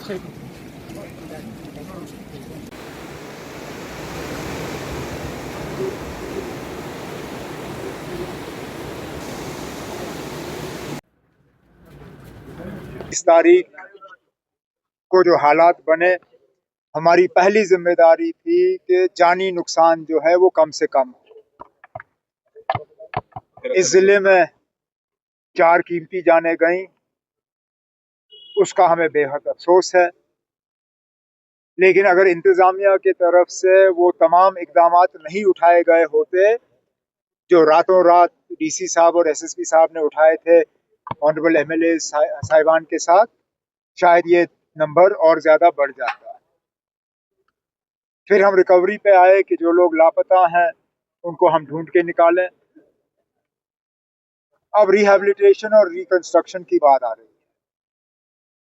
इस तारीख को जो हालात बने, हमारी पहली जिम्मेदारी थी कि जानी नुकसान जो है वो कम से कम। इस जिले में 4 कीमती जानें गईं, उसका हमें बेहद अफसोस है। लेकिन अगर इंतजामिया की तरफ से वो तमाम इकदामात नहीं उठाए गए होते जो रातों रात डीसी साहब और एसएसपी साहब ने उठाए थे ऑनरेबल एमएलए साहिबान के साथ, शायद ये नंबर और ज्यादा बढ़ जाता। फिर हम रिकवरी पे आए कि जो लोग लापता हैं उनको हम ढूंढ के निकालें। अब रिहैबिलिटेशन और रिकंस्ट्रक्शन की बात आ रही है।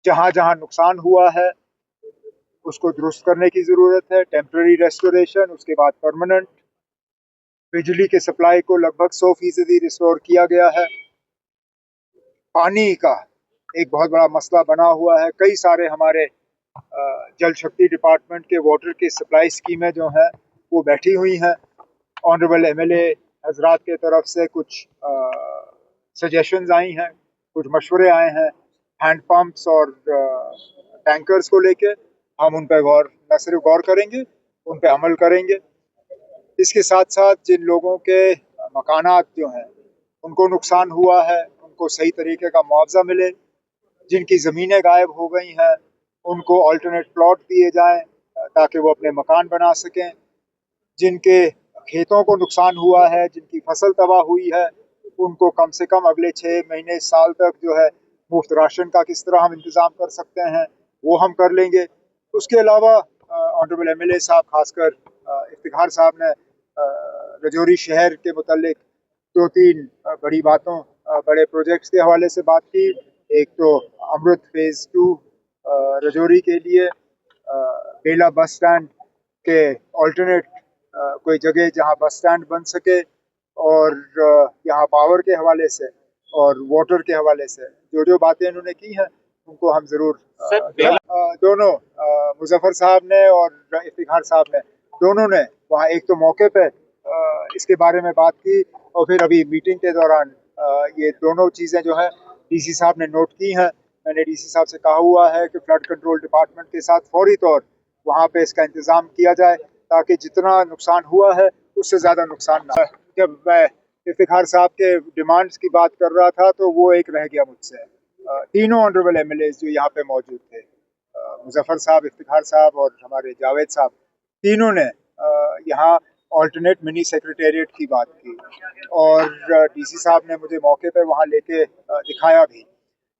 जहां जहां नुकसान हुआ है उसको दुरुस्त करने की जरूरत है, टेम्पररी रेस्टोरेशन, उसके बाद परमानेंट। बिजली के सप्लाई को लगभग 100% रिस्टोर किया गया है। पानी का एक बहुत बड़ा मसला बना हुआ है। कई सारे हमारे जल शक्ति डिपार्टमेंट के वाटर की सप्लाई स्कीमें जो हैं वो बैठी हुई हैं। ऑनरेबल एमएलए हजरात के तरफ से कुछ सजेशंस आई हैं, कुछ मशवरे आए हैं हैंड पंप्स और टैंकर्स को लेके। हम उन पर न सिर्फ गौर करेंगे, उन पर अमल करेंगे। इसके साथ साथ जिन लोगों के मकानात जो हैं उनको नुकसान हुआ है, उनको सही तरीके का मुआवजा मिले। जिनकी ज़मीनें गायब हो गई हैं उनको अल्टरनेट प्लॉट दिए जाएं ताकि वो अपने मकान बना सकें। जिनके खेतों को नुकसान हुआ है, जिनकी फसल तबाह हुई है, उनको कम से कम अगले 6 महीने साल तक जो है मुफ्त राशन का किस तरह हम इंतज़ाम कर सकते हैं वो हम कर लेंगे। उसके अलावा ऑनरेबल एमएलए साहब, खासकर इफ्तिखार साहब ने रजौरी शहर के मुतालिक 2-3 बड़ी बातों, बड़े प्रोजेक्ट्स के हवाले से बात की। एक तो अमृत फेज़ 2 रजौरी के लिए, बेला बस स्टैंड के ऑल्टरनेट कोई जगह जहां बस स्टैंड बन सके, और यहाँ पावर के हवाले से और वाटर के हवाले से जो जो बातें इन्होंने की हैं उनको हम जरूर दोनों मुजफ्फर साहब ने और इफ्तिखार साहब ने, दोनों ने वहाँ एक तो मौके पे इसके बारे में बात की, और फिर अभी मीटिंग के दौरान ये दोनों चीज़ें जो है डीसी साहब ने नोट की हैं। मैंने डीसी साहब से कहा हुआ है कि फ्लड कंट्रोल डिपार्टमेंट के साथ फौरी तौर वहाँ पे इसका इंतज़ाम किया जाए ताकि जितना नुकसान हुआ है उससे ज़्यादा नुकसान ना हो। जब मैं इफ्तिखार साहब के डिमांड्स की बात कर रहा था तो वो एक रह गया मुझसे। तीनों ऑनरेबल एमएलए जो यहाँ पे मौजूद थे, मुजफ्फर साहब, इफ्तिखार साहब और हमारे जावेद साहब, तीनों ने यहाँ ऑल्टरनेट मिनी सेक्रेटेरिएट की बात की, और डीसी साहब ने मुझे मौके पे वहाँ लेके दिखाया भी।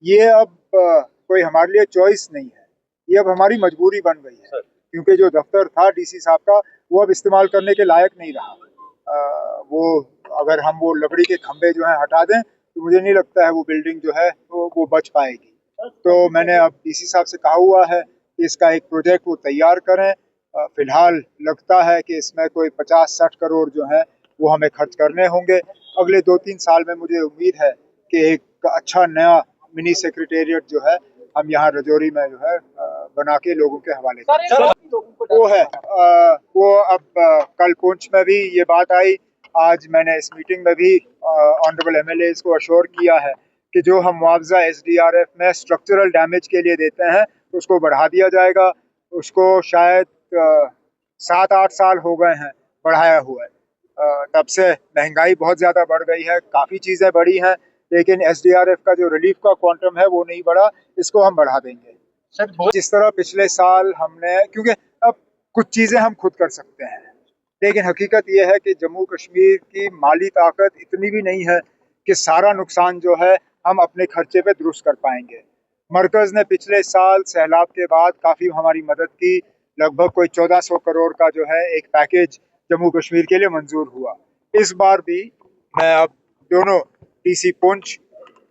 ये अब कोई हमारे लिए चॉइस नहीं है, ये अब हमारी मजबूरी बन गई है, क्योंकि जो दफ्तर था डीसी साहब का वो अब इस्तेमाल करने के लायक नहीं रहा। वो अगर हम वो लकड़ी के खंभे जो है हटा दें तो मुझे नहीं लगता है वो बिल्डिंग जो है वो बच पाएगी। तो मैंने अब डीसी साहब से कहा हुआ है कि इसका एक प्रोजेक्ट वो तैयार करें। फिलहाल लगता है कि इसमें कोई 50-60 करोड़ जो है वो हमें खर्च करने होंगे। अगले 2-3 साल में मुझे उम्मीद है कि एक अच्छा नया मिनी सेक्रेटेरिएट जो है हम यहाँ रजौरी में जो है बना के लोगों के हवाले करें। वो है वो अब कल पुंछ में भी ये बात आई। आज मैंने इस मीटिंग में भी ऑनरेबल एमएलए को अश्योर किया है कि जो हम मुआवजा एसडीआरएफ में स्ट्रक्चरल डैमेज के लिए देते हैं उसको बढ़ा दिया जाएगा। उसको शायद 7-8 साल हो गए हैं बढ़ाया हुआ है। तब से महंगाई बहुत ज़्यादा बढ़ गई है, काफ़ी चीज़ें बढ़ी हैं, लेकिन एसडीआरएफ का जो रिलीफ का क्वांटम है वो नहीं बढ़ा। इसको हम बढ़ा देंगे। जिस तरह पिछले साल हमने, क्योंकि अब कुछ चीज़ें हम खुद कर सकते हैं, लेकिन हकीकत यह है कि जम्मू कश्मीर की माली ताकत इतनी भी नहीं है कि सारा नुकसान जो है हम अपने खर्चे पे दुरुस्त कर पाएंगे। मरकज़ ने पिछले साल सैलाब के बाद काफ़ी हमारी मदद की। लगभग कोई 1400 करोड़ का जो है एक पैकेज जम्मू कश्मीर के लिए मंजूर हुआ। इस बार भी मैं अब दोनों डीसी पुंछ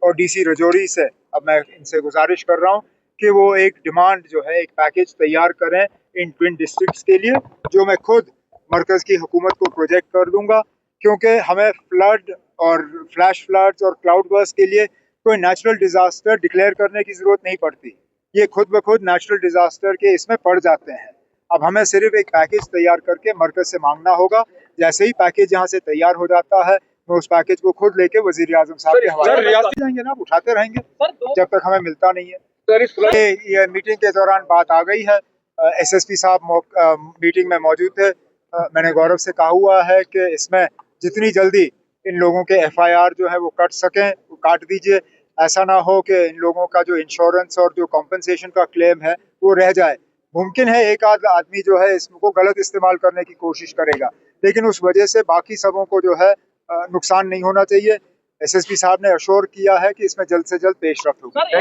और डीसी रजौरी से अब मैं इनसे गुजारिश कर रहा हूँ कि वो एक डिमांड जो है, एक पैकेज तैयार करें इन ट्विन डिस्ट्रिक्ट्स के लिए, जो मैं खुद मरकज़ की हुकूमत को प्रोजेक्ट कर दूंगा। क्योंकि हमें फ्लड और फ्लैश फ्लड्स और क्लाउड बर्स्ट के लिए कोई नेचुरल डिजास्टर डिक्लेयर करने की ज़रूरत नहीं पड़ती। ये खुद ब खुद नेचुरल डिजास्टर के इसमें पड़ जाते हैं। अब हमें सिर्फ एक पैकेज तैयार करके मरकज से मांगना होगा। जैसे ही पैकेज यहाँ से तैयार हो जाता है, मैं उस पैकेज को खुद लेके वजीर आजम साहब के हवाले जाएंगे ना, उठाते रहेंगे जब तक हमें मिलता नहीं है। ये मीटिंग के दौरान बात आ गई है, SSP साहब मीटिंग में मौजूद थे। मैंने गौरव से कहा हुआ है कि इसमें जितनी जल्दी इन लोगों के FIR जो है वो कट सकें, वो काट दीजिए। ऐसा ना हो कि इन लोगों का जो इंश्योरेंस और जो कॉम्पनसेशन का क्लेम है वो रह जाए। मुमकिन है एक आध आदमी जो है इसको गलत इस्तेमाल करने की कोशिश करेगा, लेकिन उस वजह से बाकी सबों को जो है नुकसान नहीं होना चाहिए। SSP साहब ने अश्योर किया है कि इसमें जल्द से जल्द पेशरफ्त होगी।